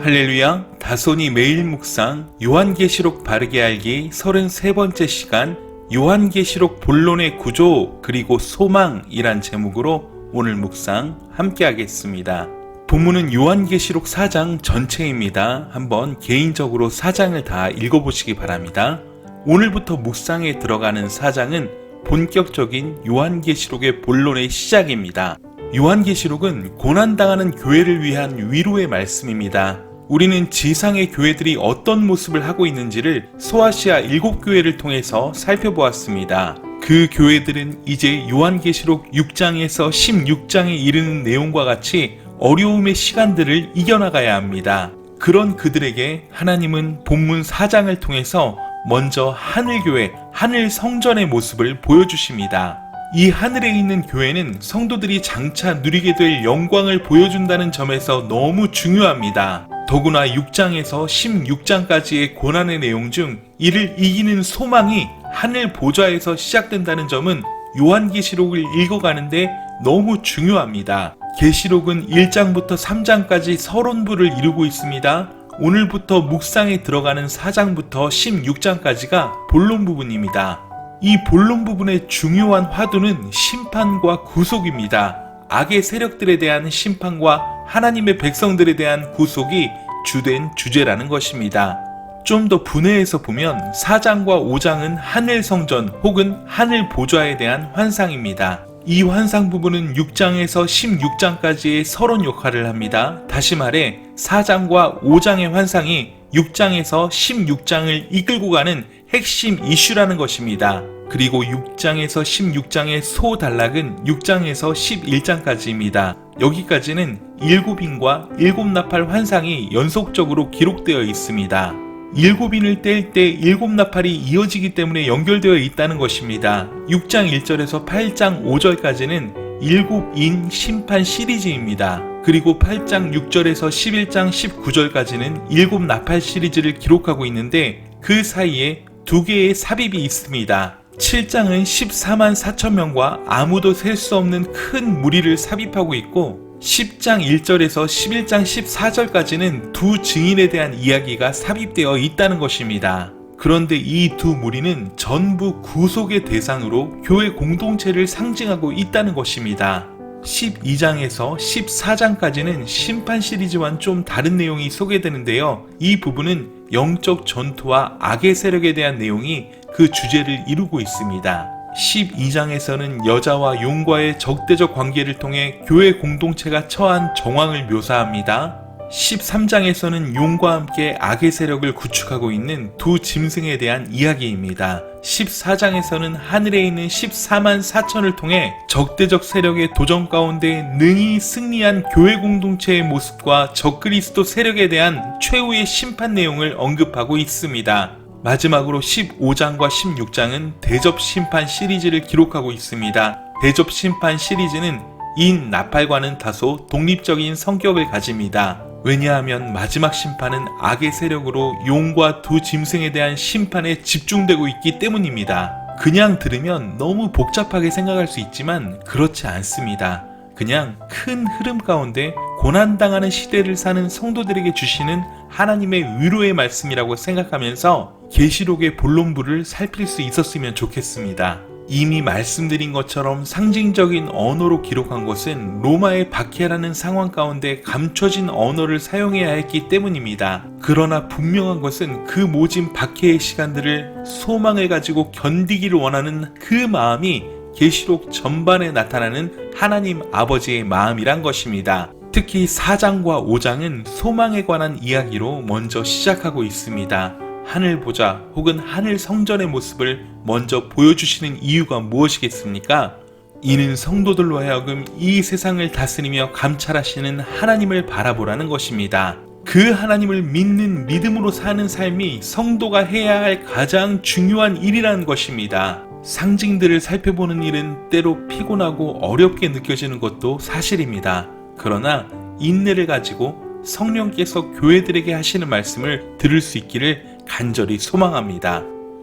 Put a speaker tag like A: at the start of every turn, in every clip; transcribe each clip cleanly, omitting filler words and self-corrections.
A: 할렐루야, 다손이 매일 묵상 요한계시록 바르게 알기 33번째 시간 요한계시록 본론의 구조 그리고 소망이란 제목으로 오늘 묵상 함께 하겠습니다. 본문은 요한계시록 4장 전체입니다. 한번 개인적으로 4장을 다 읽어보시기 바랍니다. 오늘부터 묵상에 들어가는 4장은 본격적인 요한계시록의 본론의 시작입니다. 요한계시록은 고난당하는 교회를 위한 위로의 말씀입니다. 우리는 지상의 교회들이 어떤 모습을 하고 있는지를 소아시아 7교회를 통해서 살펴보았습니다. 그 교회들은 이제 요한계시록 6장에서 16장에 이르는 내용과 같이 어려움의 시간들을 이겨나가야 합니다. 그런 그들에게 하나님은 본문 4장을 통해서 먼저 하늘교회, 하늘성전의 모습을 보여주십니다. 이 하늘에 있는 교회는 성도들이 장차 누리게 될 영광을 보여준다는 점에서 너무 중요합니다. 더구나 6장에서 16장까지의 고난의 내용 중 이를 이기는 소망이 하늘 보좌에서 시작된다는 점은 요한계시록을 읽어가는데 너무 중요합니다. 계시록은 1장부터 3장까지 서론부를 이루고 있습니다. 오늘부터 묵상에 들어가는 4장부터 16장까지가 본론 부분입니다. 이 본론 부분의 중요한 화두는 심판과 구속입니다. 악의 세력들에 대한 심판과 하나님의 백성들에 대한 구속이 주된 주제라는 것입니다. 좀 더 분해해서 보면 4장과 5장은 하늘 성전 혹은 하늘 보좌에 대한 환상입니다. 이 환상 부분은 6장에서 16장까지의 서론 역할을 합니다. 다시 말해 4장과 5장의 환상이 6장에서 16장을 이끌고 가는 핵심 이슈라는 것입니다. 그리고 6장에서 16장의 소단락은 6장에서 11장까지입니다. 여기까지는 7인과 7나팔 환상이 연속적으로 기록되어 있습니다. 7인을 뗄 때 7나팔이 이어지기 때문에 연결되어 있다는 것입니다. 6장 1절에서 8장 5절까지는 7인 심판 시리즈입니다. 그리고 8장 6절에서 11장 19절까지는 7나팔 시리즈를 기록하고 있는데 그 사이에 2개의 삽입이 있습니다. 7장은 14만 4천 명과 아무도 셀 수 없는 큰 무리를 삽입하고 있고 10장 1절에서 11장 14절까지는 두 증인에 대한 이야기가 삽입되어 있다는 것입니다. 그런데 이 두 무리는 전부 구속의 대상으로 교회 공동체를 상징하고 있다는 것입니다. 12장에서 14장까지는 심판 시리즈와는 좀 다른 내용이 소개되는데요. 이 부분은 영적 전투와 악의 세력에 대한 내용이 그 주제를 이루고 있습니다. 12장에서는 여자와 용과의 적대적 관계를 통해 교회 공동체가 처한 정황을 묘사합니다. 13장에서는 용과 함께 악의 세력을 구축하고 있는 두 짐승에 대한 이야기입니다. 14장에서는 하늘에 있는 14만 4천을 통해 적대적 세력의 도전 가운데 능히 승리한 교회 공동체의 모습과 적그리스도 세력에 대한 최후의 심판 내용을 언급하고 있습니다. 마지막으로 15장과 16장은 대접 심판 시리즈를 기록하고 있습니다. 대접 심판 시리즈는 인 나팔과는 다소 독립적인 성격을 가집니다. 왜냐하면 마지막 심판은 악의 세력으로 용과 두 짐승에 대한 심판에 집중되고 있기 때문입니다. 그냥 들으면 너무 복잡하게 생각할 수 있지만 그렇지 않습니다. 그냥 큰 흐름 가운데 고난당하는 시대를 사는 성도들에게 주시는 하나님의 위로의 말씀이라고 생각하면서 계시록의 본론부를 살필 수 있었으면 좋겠습니다. 이미 말씀드린 것처럼 상징적인 언어로 기록한 것은 로마의 박해라는 상황 가운데 감춰진 언어를 사용해야 했기 때문입니다. 그러나 분명한 것은 그 모진 박해의 시간들을 소망을 가지고 견디기를 원하는 그 마음이 계시록 전반에 나타나는 하나님 아버지의 마음이란 것입니다. 특히 4장과 5장은 소망에 관한 이야기로 먼저 시작하고 있습니다. 하늘 보좌 혹은 하늘 성전의 모습을 먼저 보여주시는 이유가 무엇이겠습니까? 이는 성도들로 하여금 이 세상을 다스리며 감찰하시는 하나님을 바라보라는 것입니다. 그 하나님을 믿는 믿음으로 사는 삶이 성도가 해야 할 가장 중요한 일이라는 것입니다. 상징들을 살펴보는 일은 때로 피곤하고 어렵게 느껴지는 것도 사실입니다. 그러나 인내를 가지고 성령께서 교회들에게 하시는 말씀을 들을 수 있기를 간절히 소망합니다.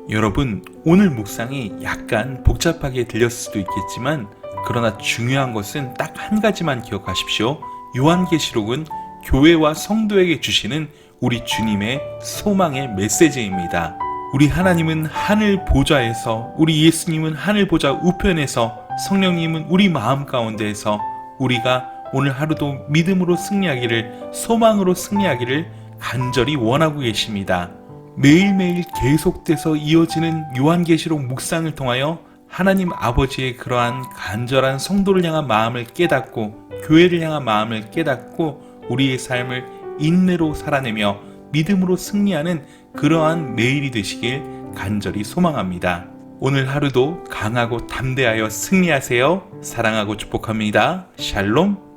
A: 여러분, 오늘 묵상이 약간 복잡하게 들렸을 수도 있겠지만 그러나 중요한 것은 딱 한 가지만 기억하십시오. 요한계시록은 교회와 성도에게 주시는 우리 주님의 소망의 메시지입니다. 우리 하나님은 하늘 보좌에서, 우리 예수님은 하늘 보좌 우편에서, 성령님은 우리 마음 가운데에서 우리가 오늘 하루도 믿음으로 승리하기를, 소망으로 승리하기를 간절히 원하고 계십니다. 매일매일 계속돼서 이어지는 요한계시록 묵상을 통하여 하나님 아버지의 그러한 간절한 성도를 향한 마음을 깨닫고, 교회를 향한 마음을 깨닫고 우리의 삶을 인내로 살아내며 믿음으로 승리하는 그러한 매일이 되시길 간절히 소망합니다. 오늘 하루도 강하고 담대하여 승리하세요. 사랑하고 축복합니다. 샬롬.